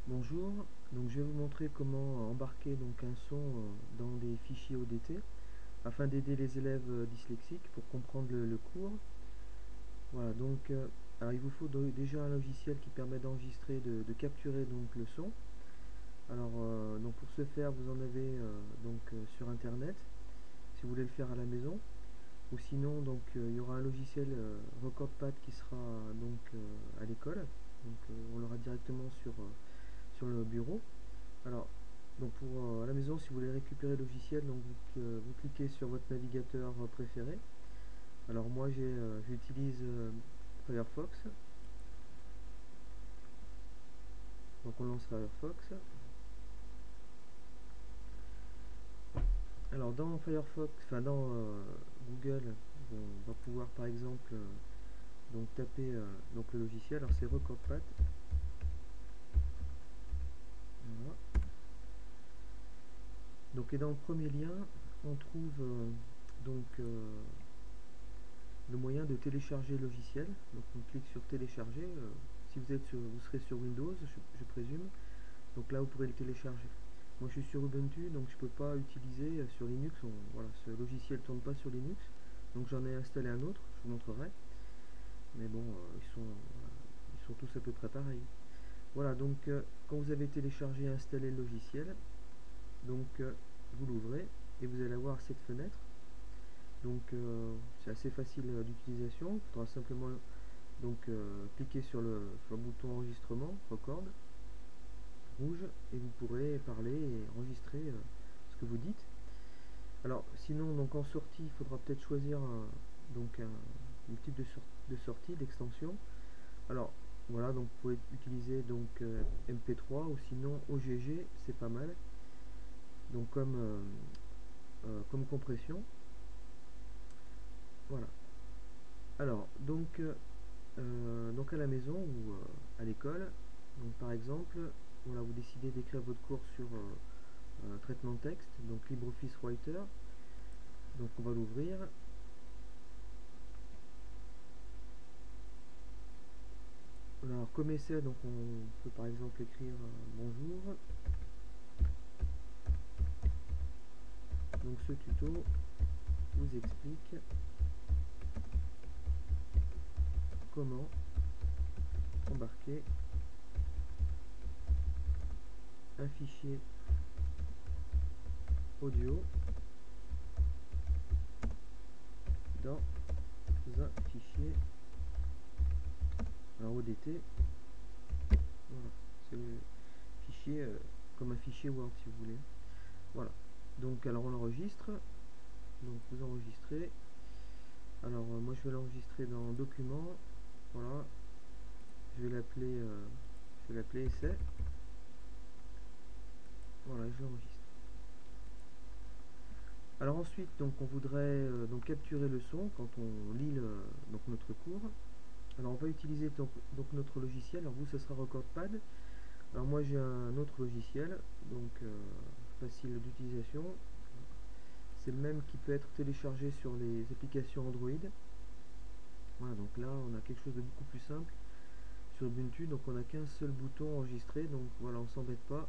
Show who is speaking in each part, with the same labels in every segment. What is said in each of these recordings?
Speaker 1: Bonjour, donc je vais vous montrer comment embarquer donc un son dans des fichiers ODT afin d'aider les élèves dyslexiques pour comprendre le cours. Voilà, donc alors il vous faut déjà un logiciel qui permet d'enregistrer, de capturer donc le son. Alors donc pour ce faire, vous en avez sur internet si vous voulez le faire à la maison, ou sinon donc il y aura un logiciel RecordPad qui sera à l'école. Donc on l'aura directement sur le bureau. Alors, donc pour à la maison, si vous voulez récupérer le logiciel, donc vous cliquez sur votre navigateur préféré. Alors moi j'utilise Firefox. Donc on lance Firefox. Alors dans Firefox, enfin dans Google, on va pouvoir par exemple donc taper donc le logiciel. Alors c'est RecordPad. Voilà. Donc et dans le premier lien, on trouve donc le moyen de télécharger le logiciel. Donc on clique sur télécharger. Si vous serez sur Windows, je présume. Donc là vous pourrez le télécharger. Moi je suis sur Ubuntu, donc je ne peux pas utiliser sur Linux. Voilà, ce logiciel ne tourne pas sur Linux. Donc j'en ai installé un autre, je vous montrerai. Mais bon, ils sont tous à peu près pareils. Voilà, donc quand vous avez téléchargé et installé le logiciel, donc vous l'ouvrez et vous allez avoir cette fenêtre. Donc c'est assez facile d'utilisation. Il faudra simplement cliquez sur le bouton enregistrement, record, rouge, et vous pourrez parler et enregistrer ce que vous dites. Alors sinon, donc en sortie, il faudra peut-être choisir un type de sortie, d'extension. Alors voilà, donc vous pouvez utiliser MP3 ou sinon OGG, c'est pas mal. Donc comme compression. Voilà. Alors donc à la maison ou à l'école, donc par exemple, voilà, vous décidez d'écrire votre cours sur traitement de texte, donc LibreOffice Writer. Donc on va l'ouvrir. Alors comme essai, donc on peut par exemple écrire bonjour. Donc ce tuto vous explique comment embarquer un fichier audio dans un fichier ODT. Voilà, c'est le fichier comme un fichier Word si vous voulez. Voilà. Donc alors on l'enregistre. Donc vous enregistrez. Alors moi je vais l'enregistrer dans document. Voilà. Je vais l'appeler essai. Voilà, je l'enregistre. Alors ensuite, donc on voudrait capturer le son quand on lit notre cours. Alors on va utiliser notre logiciel. Alors vous, ce sera RecordPad. Alors moi j'ai un autre logiciel, donc facile d'utilisation. C'est le même qui peut être téléchargé sur les applications Android. Voilà, donc là on a quelque chose de beaucoup plus simple sur Ubuntu. Donc on n'a qu'un seul bouton enregistrer. Donc voilà, on s'embête pas.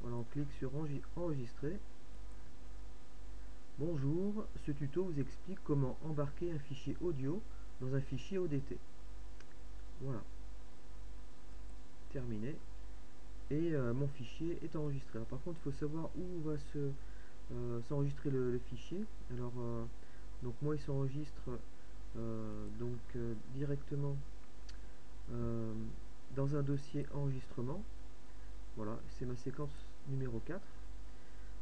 Speaker 1: Voilà, on clique sur enregistrer. Bonjour, ce tuto vous explique comment embarquer un fichier audio dans un fichier ODT. Voilà, terminé. Et mon fichier est enregistré. Alors, par contre, il faut savoir où va s'enregistrer le fichier. Alors, donc moi, il s'enregistre directement euh, dans un dossier enregistrement. Voilà, c'est ma séquence numéro 4.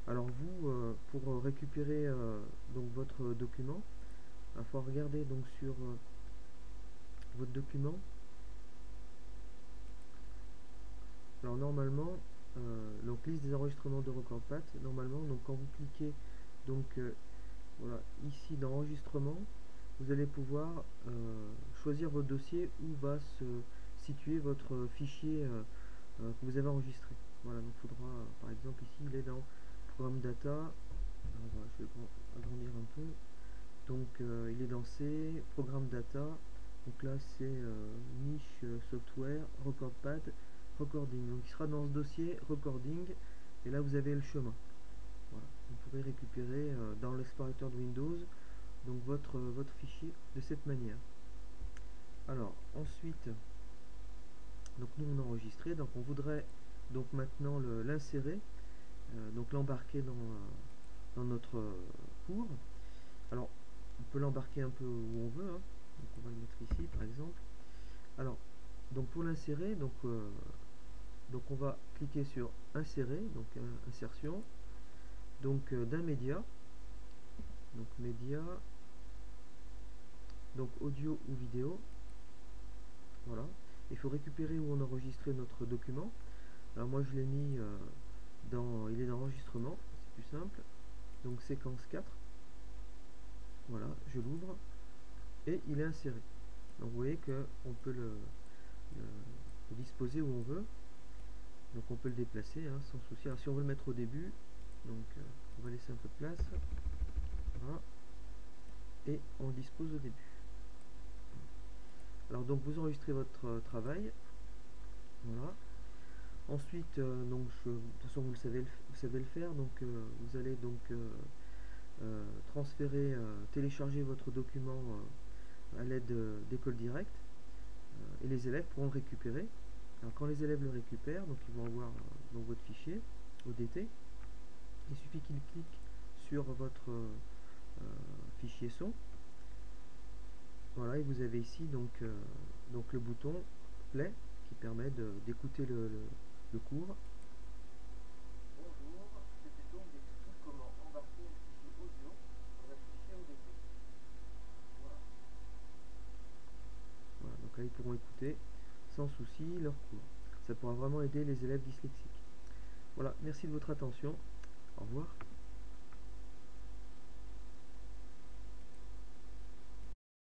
Speaker 1: Alors vous, pour récupérer votre document, il faut regarder donc sur votre document. Alors normalement, donc liste des enregistrements de RecordPad. Normalement, donc quand vous cliquez donc voilà ici dans enregistrement, vous allez pouvoir choisir votre dossier où va se situer votre fichier que vous avez enregistré. Voilà, donc il faudra par exemple ici il est dans programme data. Alors, voilà, je vais agrandir un peu. Donc il est dans C, programme data. Donc là c'est niche software, RecordPad, recording. Donc il sera dans ce dossier recording, et là vous avez le chemin. Voilà. Vous pourrez récupérer dans l'explorateur de Windows donc votre fichier de cette manière. Alors ensuite, donc nous on a enregistré, donc on voudrait donc maintenant l'insérer, donc l'embarquer dans notre cours. Alors on peut l'embarquer un peu où on veut, hein. Donc on va le mettre ici par exemple. Alors donc pour l'insérer, donc on va cliquer sur insérer, donc insertion, donc d'un média, donc média, donc audio ou vidéo. Voilà, il faut récupérer où on a enregistré notre document. Alors moi je l'ai mis il est dans enregistrement, c'est plus simple, donc séquence 4. Voilà, je l'ouvre et il est inséré. Donc vous voyez que on peut le disposer où on veut, donc on peut le déplacer hein, sans souci. Alors si on veut le mettre au début, donc on va laisser un peu de place, voilà, et on le dispose au début. Alors donc vous enregistrez votre travail, voilà. Ensuite, donc de toute façon vous savez le faire, donc vous allez donc transférer, télécharger votre document à l'aide d'école directe, et les élèves pourront le récupérer. Alors quand les élèves le récupèrent, donc ils vont avoir donc votre fichier ODT. Il suffit qu'ils cliquent sur votre fichier son. Voilà, et vous avez ici donc le bouton play qui permet d'écouter le cours. Bonjour, ce tuto vous explique comment embarquer un fichier audio dans un fichier ODT. Voilà. Voilà, donc là ils pourront écouter sans souci leur cours. Ça pourra vraiment aider les élèves dyslexiques. Voilà, merci de votre attention. Au revoir.